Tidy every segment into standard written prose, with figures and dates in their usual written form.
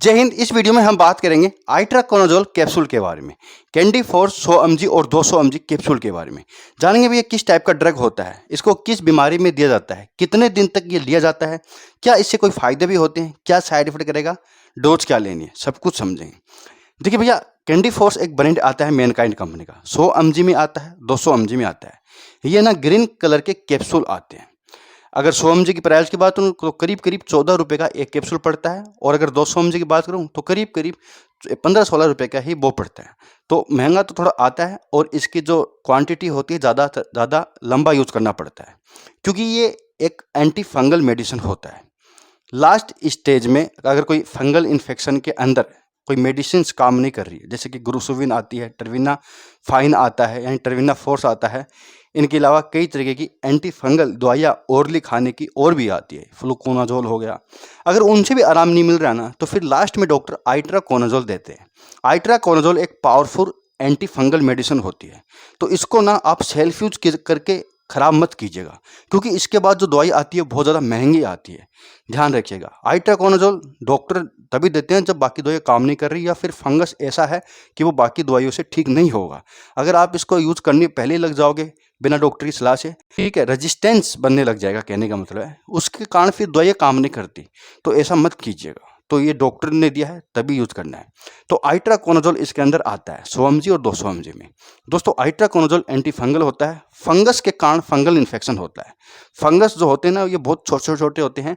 जय हिंद। इस वीडियो में हम बात करेंगे आइट्राकोनाजोल कैप्सूल के बारे में, कैंडी फोर्स 100 mg और 200 mg कैप्सूल के बारे में जानेंगे। भी ये किस टाइप का ड्रग होता है, इसको किस बीमारी में दिया जाता है, कितने दिन तक ये लिया जाता है, क्या इससे कोई फायदे भी होते हैं, क्या साइड इफेक्ट करेगा, डोज क्या लेनी है, सब कुछ समझेंगे। देखिए भैया, कैंडी फोर्स एक ब्रांड आता है मैनकाइंड कंपनी का, 100 mg में आता है, 200 mg में आता है। ये ना ग्रीन कलर के कैप्सूल आते हैं। अगर 100 mg की प्राइस की बात करूँ तो करीब करीब 14 रुपये का एक कैप्सूल पड़ता है, और अगर 200 mg की बात करूँ तो करीब करीब 15-16 रुपये का ही वो पड़ता है। तो महंगा तो थोड़ा आता है, और इसकी जो क्वांटिटी होती है ज़्यादा लंबा यूज़ करना पड़ता है, क्योंकि ये एक एंटी फंगल मेडिसिन होता है। लास्ट स्टेज में अगर कोई फंगल इन्फेक्शन के अंदर कोई मेडिसिन काम नहीं कर रही है, जैसे कि ग्लूसोविन आती है, टर्विना फाइन आता है, यानी टर्विना फोर्स आता है, इनके अलावा कई तरीके की एंटी फंगल दवाइयाँ ओरली खाने की और भी आती है, फ्लूकोनाजोल हो गया। अगर उनसे भी आराम नहीं मिल रहा ना, तो फिर लास्ट में डॉक्टर आइट्राकोनाजोल देते हैं। आइट्राकोनाजोल एक पावरफुल एंटी फंगल मेडिसिन होती है, तो इसको ना आप सेल्फ यूज करके ख़राब मत कीजिएगा, क्योंकि इसके बाद जो दवाई आती है बहुत ज़्यादा महंगी आती है। ध्यान रखिएगा, आइट्राकोनाजोल डॉक्टर तभी देते हैं जब बाकी दवाइयाँ काम नहीं कर रही, या फिर फंगस ऐसा है कि वो बाकी दवाइयों से ठीक नहीं होगा। अगर आप इसको यूज़ करने पहले ही लग जाओगे बिना डॉक्टर की सलाह से, ठीक है, रेजिस्टेंस बनने लग जाएगा, कहने का मतलब है उसके कारण फिर दवाइयाँ काम नहीं करती। तो ऐसा मत कीजिएगा। तो ये डॉक्टर ने दिया है तभी यूज़ करना है। तो आइट्राकोनाजोल इसके अंदर आता है 100 mg और 200 mg में। दोस्तों, आइट्राकोनाजोल एंटी फंगल होता है। फंगस के कारण फंगल इन्फेक्शन होता है। फंगस जो होते हैं ना, ये बहुत छोटे छोटे होते हैं,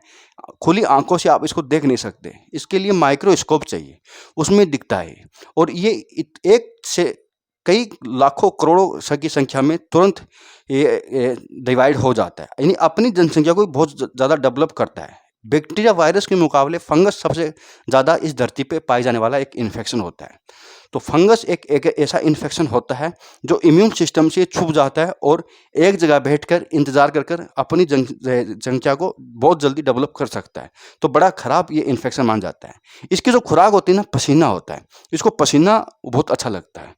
खुली आंखों से आप इसको देख नहीं सकते, इसके लिए माइक्रोस्कोप चाहिए, उसमें दिखता है। और ये एक से कई लाखों करोड़ों की संख्या में तुरंत ये डिवाइड हो जाता है, यानी अपनी जनसंख्या को बहुत ज़्यादा डेवलप करता है। बैक्टीरिया वायरस के मुकाबले फंगस सबसे ज़्यादा इस धरती पे पाई जाने वाला एक इन्फेक्शन होता है। तो फंगस एक ऐसा इन्फेक्शन होता है जो इम्यून सिस्टम से छुप जाता है, और एक जगह बैठकर इंतजार कर अपनी जनसंख्या को बहुत जल्दी डेवलप कर सकता है। तो बड़ा ख़राब ये इन्फेक्शन मान जाता है। इसकी जो खुराक होती है ना, पसीना होता है, इसको पसीना बहुत अच्छा लगता है।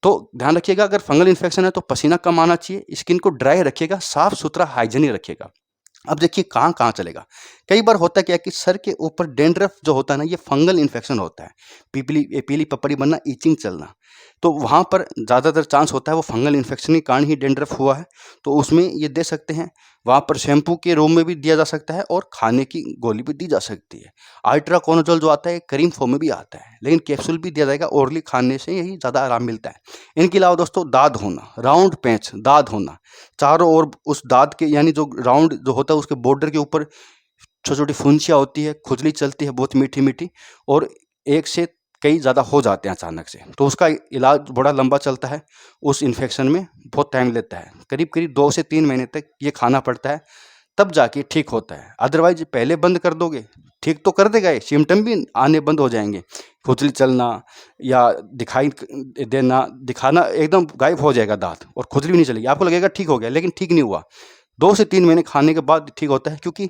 तो ध्यान रखिएगा, अगर फंगल इन्फेक्शन है तो पसीना कम आना चाहिए, स्किन को ड्राई रखिएगा, साफ सुथरा हाइजीनिक रखिएगा। अब देखिए कहाँ कहाँ चलेगा। कई बार होता क्या है कि सर के ऊपर डेंड्रफ जो होता है ना, ये फंगल इन्फेक्शन होता है, पीली पपड़ी बनना, ईचिंग चलना, तो वहाँ पर ज़्यादातर चांस होता है वो फंगल इन्फेक्शन के कारण ही डेंड्रफ हुआ है। तो उसमें ये दे सकते हैं, वहाँ पर शैम्पू के रूम में भी दिया जा सकता है, और खाने की गोली भी दी जा सकती है। आइट्राकोनाजोल जो आता है क्रीम फॉर्म में भी आता है, लेकिन कैप्सूल भी दिया जाएगा, ओरली खाने से यही ज़्यादा आराम मिलता है। इनके अलावा दोस्तों, दाद होना, राउंड पैच दाद होना, चारों ओर उस दाद के, यानी जो राउंड जो होता है उसके बॉर्डर के ऊपर छोटी छोटी फुंसियाँ होती है, खुजली चलती है बहुत मीठी मीठी, और एक से कई ज़्यादा हो जाते हैं अचानक से, तो उसका इलाज बड़ा लंबा चलता है। उस इन्फेक्शन में बहुत टाइम लेता है, करीब करीब 2 से 3 महीने तक ये खाना पड़ता है, तब जाके ठीक होता है। अदरवाइज पहले बंद कर दोगे, ठीक तो कर देगा, ये सिम्टम भी आने बंद हो जाएंगे, खुजली चलना या दिखाना एकदम गायब हो जाएगा दांत, और खुजली भी नहीं चलेगी, आपको लगेगा ठीक हो गया, लेकिन ठीक नहीं हुआ। 2 से 3 महीने खाने के बाद ठीक होता है, क्योंकि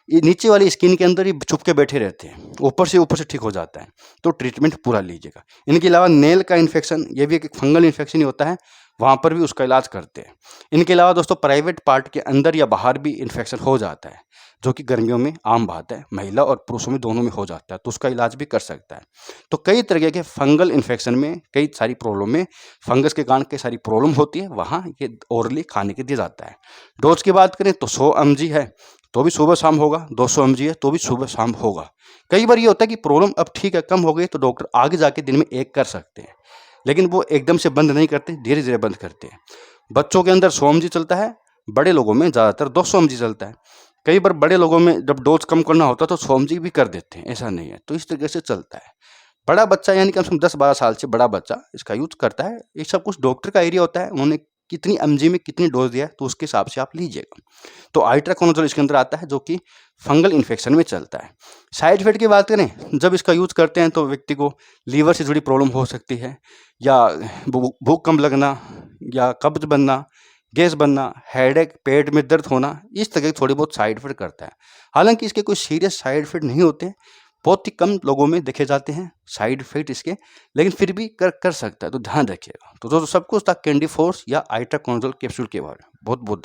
ये नीचे वाली स्किन के अंदर ही छुप के बैठे रहते हैं, ऊपर से ठीक हो जाता है। तो ट्रीटमेंट पूरा लीजिएगा। इनके अलावा नेल का इन्फेक्शन, ये भी एक फंगल इन्फेक्शन ही होता है, वहाँ पर भी उसका इलाज करते हैं। इनके अलावा दोस्तों, प्राइवेट पार्ट के अंदर या बाहर भी इन्फेक्शन हो जाता है, जो कि गर्मियों में आम बात है, महिला और पुरुषों में दोनों में हो जाता है, तो उसका इलाज भी कर सकता है। तो कई तरह के फंगल इन्फेक्शन में कई सारी प्रॉब्लम में, फंगस के कारण कई सारी प्रॉब्लम होती है, वहाँ ये ओरली खाने के दिया जाता है। डोज की बात करें तो 100 mg है तो भी सुबह शाम होगा, 200 mg है तो भी सुबह शाम होगा। कई बार ये होता है कि प्रॉब्लम अब ठीक है, कम हो गई, तो डॉक्टर आगे जाके दिन में 1 कर सकते हैं, लेकिन वो एकदम से बंद नहीं करते, धीरे धीरे बंद करते हैं। बच्चों के अंदर 100 mg चलता है, बड़े लोगों में ज़्यादातर 200 mg चलता है। कई बार बड़े लोगों में जब डोज कम करना होता है तो 100 mg भी कर देते हैं, ऐसा नहीं है। तो इस तरीके से चलता है। बड़ा बच्चा, यानी कम से कम 10-12 साल से बड़ा बच्चा इसका यूज़ करता है। ये सब कुछ डॉक्टर का एरिया होता है, उन्होंने कितनी mg में कितनी डोज दिया है, तो उसके हिसाब से आप लीजिएगा। तो आइट्राकोनाजोल इसके अंदर आता है, जो कि फंगल इन्फेक्शन में चलता है। साइड इफेक्ट की बात करें, जब इसका यूज़ करते हैं तो व्यक्ति को लीवर से जुड़ी प्रॉब्लम हो सकती है, या भूख कम लगना, या कब्ज बनना, गैस बनना, हेडेक, पेट में दर्द होना, इस तरह की थोड़ी बहुत साइड इफेक्ट करता है। हालांकि इसके कोई सीरियस साइड इफेक्ट नहीं होते, बहुत ही कम लोगों में देखे जाते हैं साइड इफेक्ट इसके, लेकिन फिर भी कर सकता है, तो ध्यान रखिएगा। तो दोस्तों, सब कुछ था कैंडी फोर्स या आइट्राकोनाजोल कैप्सूल के बारे में। बहुत बहुत